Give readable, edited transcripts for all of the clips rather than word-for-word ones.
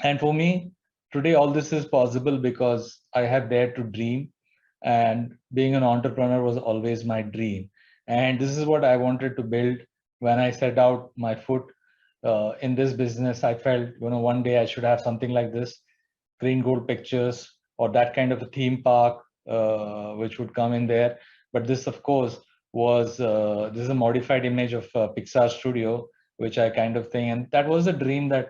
And for me, today, all this is possible because I have dared to dream, and being an entrepreneur was always my dream. And this is what I wanted to build when I set out my foot in this business. I felt, one day I should have something like this, green gold pictures, or that kind of a theme park, which would come in there. But this, of course, was this is a modified image of Pixar Studio, which I kind of think, and that was a dream that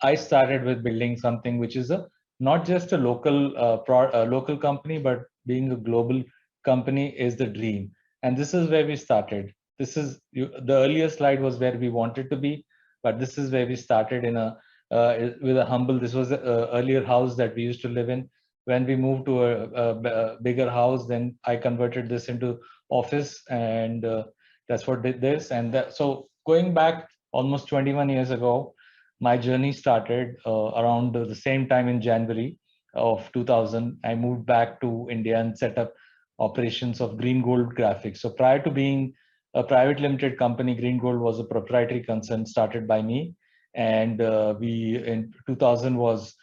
I started with, building something which is a not just a local company, but being a global company is the dream. And this is where we started. The earlier slide was where we wanted to be, but this is where we started in a with a humble. This was a earlier house that we used to live in. When we moved to a bigger house, then I converted this into office, and that's what did this. And so going back almost 21 years ago, my journey started around the same time in January of 2000. I moved back to India and set up operations of Green Gold Graphics. So prior to being a private limited company, Green Gold was a proprietary concern started by me, and we in 2000 was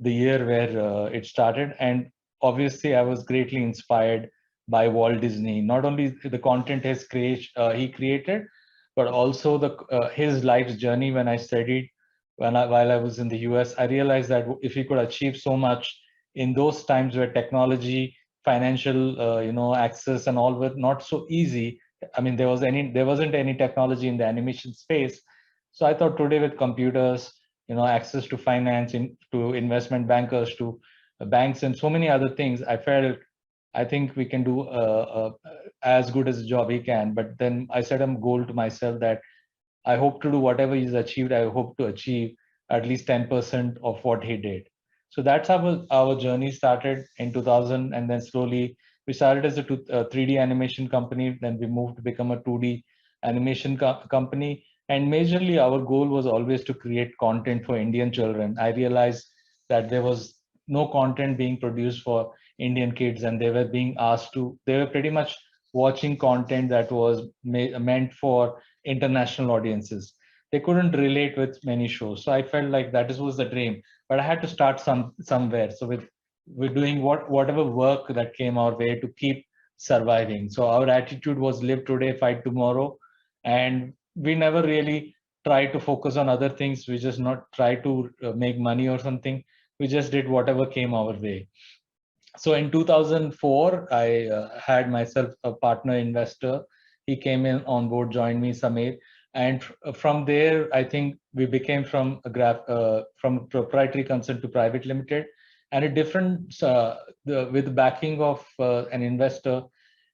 the year where it started. And obviously, I was greatly inspired by Walt Disney. Not only the content he created, but also the his life's journey. When I studied, while I was in the US, I realized that if he could achieve so much in those times where technology, financial, access and all were not so easy. I mean, there wasn't any technology in the animation space. So I thought today with computers, access to finance, to investment bankers, to banks, and so many other things, I think we can do as good as a job he can. But then I set a goal to myself that I hope to do whatever he's achieved. I hope to achieve at least 10% of what he did. So that's how our journey started in 2000, and then slowly we started as a 3D animation company. Then we moved to become a 2D animation company. And majorly, our goal was always to create content for Indian children. I realized that there was no content being produced for Indian kids, and they were pretty much watching content that was meant for international audiences. They couldn't relate with many shows. So I felt like was the dream, but I had to start somewhere. So we're doing whatever work that came our way to keep surviving. So our attitude was live today, fight tomorrow, and we never really try to focus on other things. We just not try to make money or something. We just did whatever came our way. So in 2004, I had myself a partner investor. He came in on board, joined me, Samir, and from there, I think we became from proprietary concern to private limited, and a different with the backing of an investor.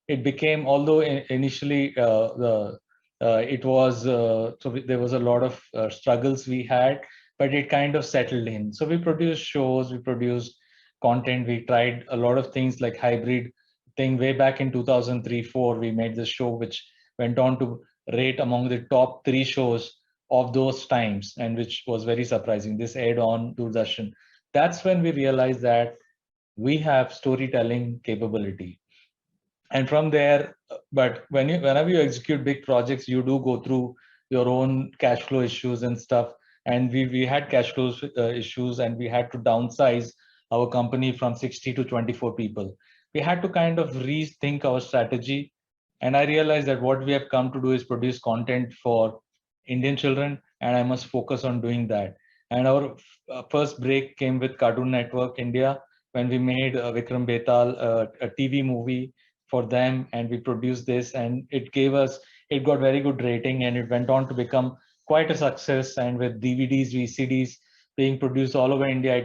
It became, although initially it was there was a lot of struggles we had, but it kind of settled in. So we produced shows, we produced content, we tried a lot of things like hybrid thing. Way back in 2003-4, we made this show which went on to rate among the top 3 shows of those times, and which was very surprising. This aired on Doordarshan. That's when we realized that we have storytelling capability. And from there, but whenever you execute big projects, you do go through your own cash flow issues and stuff. And we had cash flow issues, and we had to downsize our company from 60 to 24 people. We had to kind of rethink our strategy. And I realized that what we have come to do is produce content for Indian children, and I must focus on doing that. And our first break came with Cartoon Network India, when we made Vikram Vetal, a TV movie for them, and we produced this, and it got very good rating, and it went on to become quite a success. And with DVDs, VCDs being produced all over India,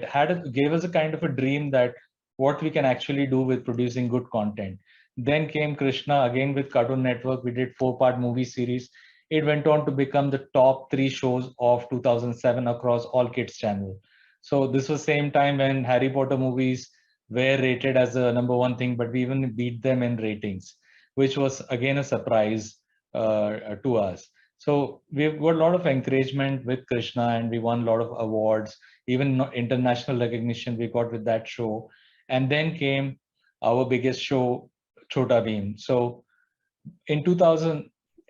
gave us a kind of a dream that what we can actually do with producing good content. Then came Krishna, again with Cartoon Network. We did 4-part movie series. It went on to become the top 3 shows of 2007 across all kids channel. So this was same time when Harry Potter movies were rated as a number one thing, but we even beat them in ratings, which was again a surprise to us. So we've got a lot of encouragement with Krishna, and we won a lot of awards, even international recognition we got with that show. And then came our biggest show, Chota Beam. So in 2000,